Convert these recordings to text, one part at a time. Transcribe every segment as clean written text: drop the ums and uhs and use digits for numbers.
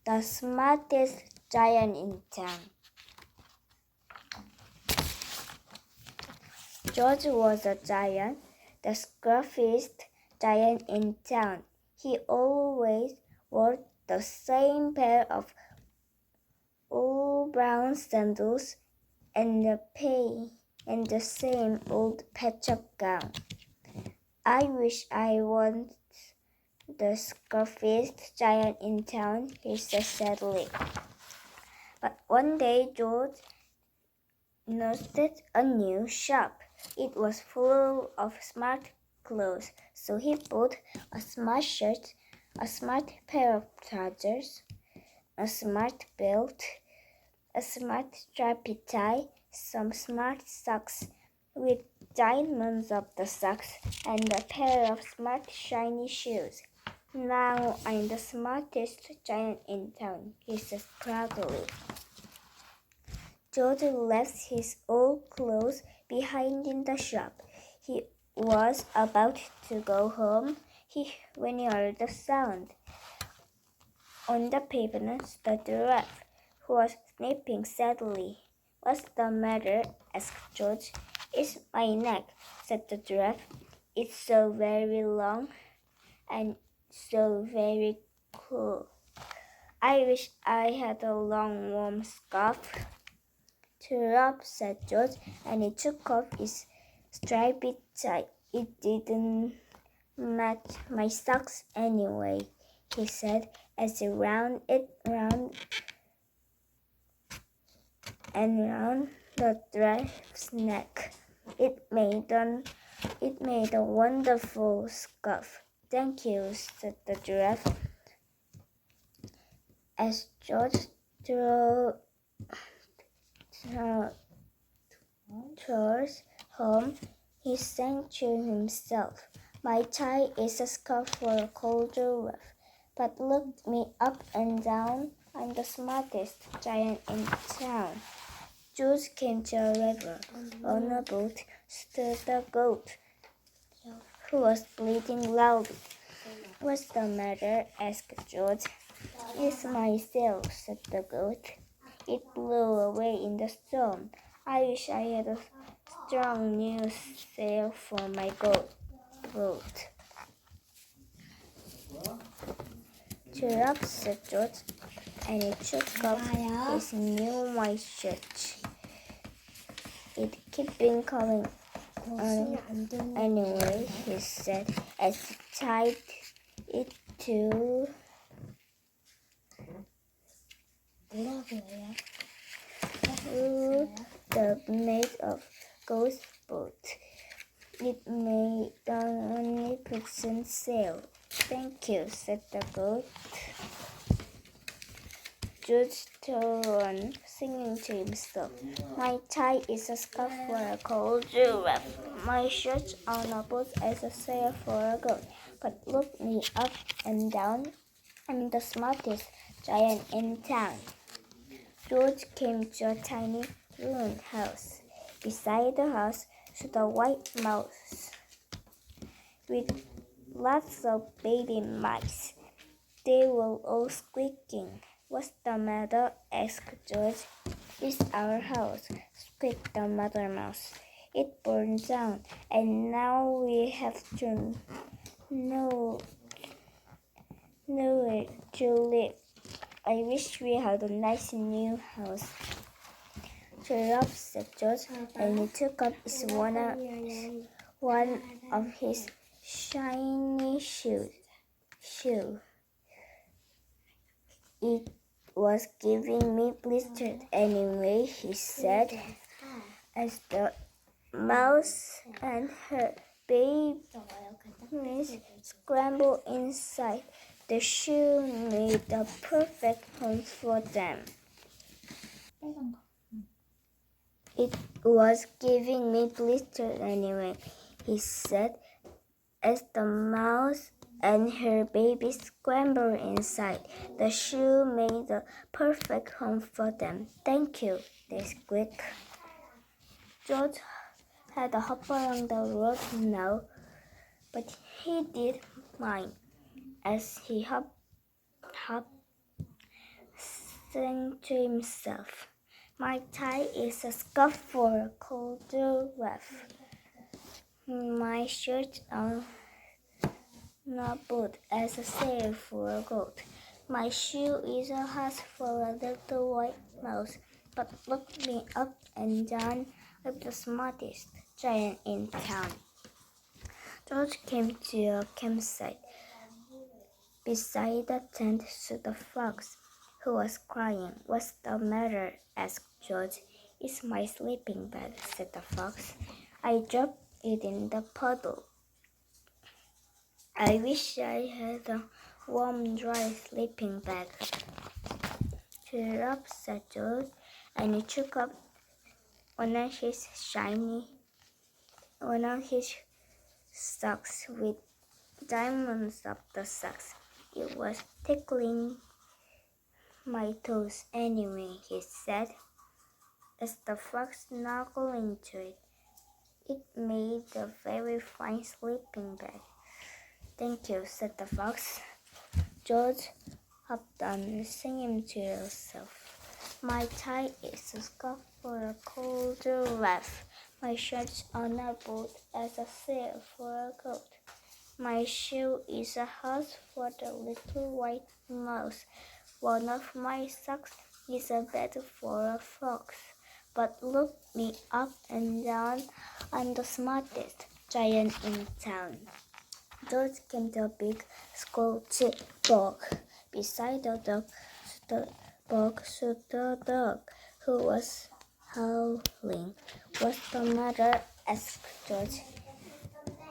the smartest giant in town. George was a giant, the scruffiest giant in town. He always wore the same pair of old brown sandals and the same old patch-up gown. I wish I was the scruffiest giant in town, he said sadly. But one day George noticed a new shop. It was full of smart clothes, so he bought a smart shirt, a smart pair of trousers, a smart belt, a smart stripy tie, some smart socks with diamonds up the socks, and a pair of smart shiny shoes. Now I'm the smartest giant in town, he said proudly. George left his old clothes behind in the shop. He was about to go home when he heard a sound. On the pavement stood the giraffe, who was sniffing sadly. "What's the matter?" asked George. "It's my neck," said the giraffe. "It's so very long and so very cool. I wish I had a long warm scarf." "Cheer up," said George, and he took off his striped tie. "It didn't match my socks anyway," he said, as he wound it round and round the giraffe's neck. It made a wonderful scarf. "Thank you," said the giraffe. As George drove towards home, he sang to himself, "My tie is a scarf for a cold giraffe, but look me up and down, I'm the smartest giant in town." George came to a river. On a boat stood a goat, who was bleating loudly. "What's the matter?" asked George. "It's my sail," said the goat. "It blew away in the storm. I wish I had a strong new sail for my boat." "Cheer up," said George, and he took off his new white shirt. "It keeping coming on anyway," he said, as he tied it to the made of goat's boat. "It made an omnipotent sail." "Thank you," said the goat. George turned on, singing to himself, "My tie is a scarf for a cold giraffe. My shirt on a boat is a sail for a goat. But look me up and down, I'm the smartest giant in town." George came to a tiny ruined house. Beside the house stood a white mouse with lots of baby mice. They were all squeaking. "What's the matter?" asked George. "It's our house," squeaked the mother mouse. "It burned down, and now we have to nowhere to live. I wish we had a nice new house." "Cheer up," said George, and he took up one of his shiny shoes. "It was giving me blisters anyway," he said, as the mouse and her babies scrambled inside. The shoe made a perfect home for them. "It was giving me blisters anyway," he said, as the mouse and her baby scrambled inside. The shoe made a perfect home for them. "Thank you," they squeaked. George had to hop along the road now, but he did mind as he hopped saying to himself, "My tie is a scarf for a colder weather. My shirt on a boot as a sail for a goat. My shoe is a hat for a little white mouse. But look me up and down, I'm the smartest giant in town." George came to a campsite. Beside the tent stood a fox, who was crying. "What's the matter?" asked George. "It's my sleeping bag," said the fox. "I dropped it in the puddle. I wish I had a warm, dry sleeping bag." "Cheer up," said George, and he took up one of his socks with diamonds up the socks. "It was tickling my toes anyway," he said, as the fox snuggled into it. "It made a very fine sleeping bag." "Thank you," said the fox. George hopped on, singing to himself, "My tie is a scarf for a colder weather. My shirt's on a boat as a sail for a goat. My shoe is a house for the little white mouse. One of my socks is a bed for a fox. But look me up and down, I'm the smartest giant in town." George came to a big squelchy bog. Beside the bog stood the dog, who was howling. "What's the matter?" asked George.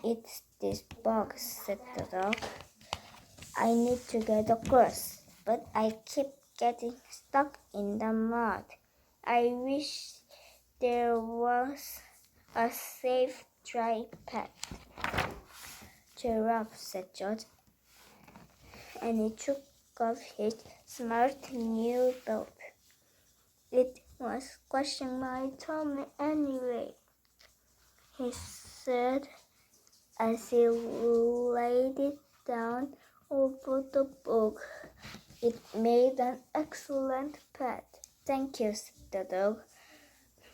"It's this bog," said the dog. "I need to get across, but I keep getting stuck in the mud. I wish there was a safe, dry path." "Cheer up," said George, and he took off his smart new belt. "It was squashing my tummy anyway," he said as he laid it down over the bog. "It made an excellent path." "Thank you," said the dog.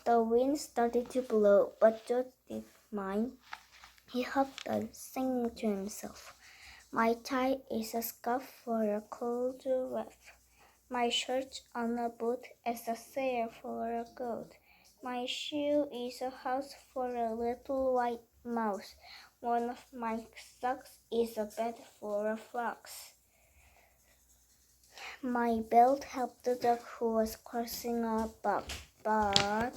The wind started to blow, but George didn't mind. He hopped on, singing to himself, "My tie is a scarf for a colder weather. My shirt's on a boat as a sail for a goat. My shoe is a house for a little white mouse. One of my socks is a bed for a fox. My belt helped the dog who was crossing a bog, but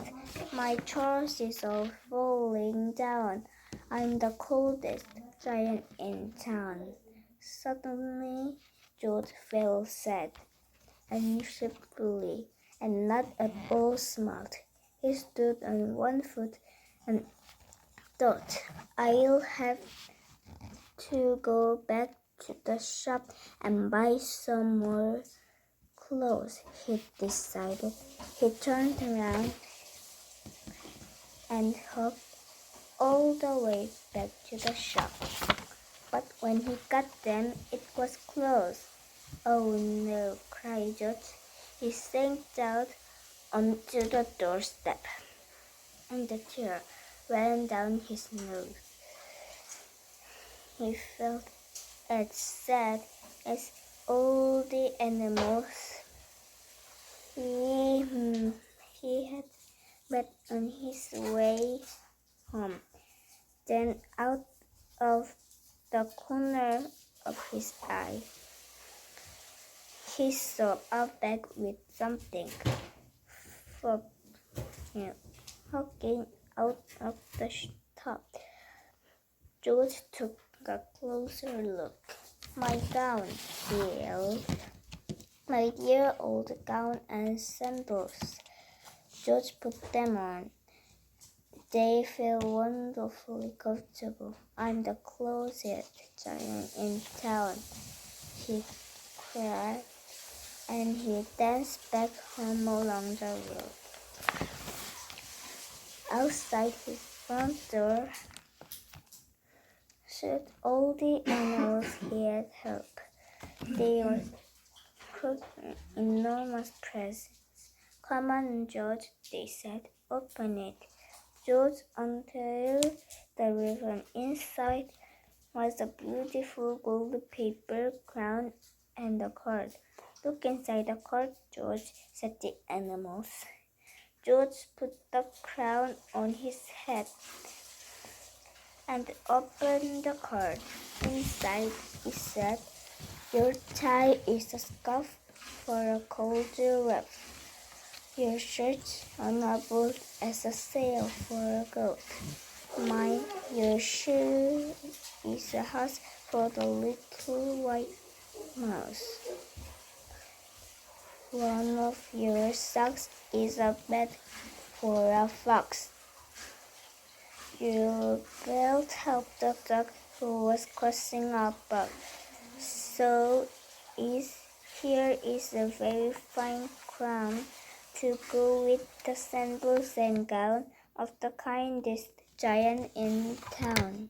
my chores is all falling down. I'm the coldest giant in town." Suddenly, George felt sad and shivering, and not at all smart. He stood on one foot and thought, "I'll have to go back to the shop and buy some more clothes," he decided. He turned around and hopped all the way back to the shop. But when he got them, it was closed. "Oh no," cried George. He sank down onto the doorstep, and the tear ran down his nose. He felt as sad as all the animals he had met on his way home. Then out of the corner of his eye, he saw a bag with something for him poking out of the top. George took a closer look. "My gown," he yelled. "My dear old gown and sandals." George put them on. "They feel wonderfully comfortable. I'm the closest giant in town," he cried, and he danced back home along the road. Outside his front door stood all the animals he had helped. They were cooked enormous presents. Come on, George, they said. Open it. George unveiled the ribbon. Inside was a beautiful gold paper crown and a card. Look inside the card, George, said the animals. George put the crown on his head and opened the card. Inside it said, your tie is a scarf for a colder wrap. Your shirt honorable as a sail for a goat. Mine, your shoe is a house for the little white mouse. One of your socks is a bed for a fox. Your belt helped the dog who was crossing a bog. So here is a very fine crown to go with the sandals and gown of the kindest giant in town.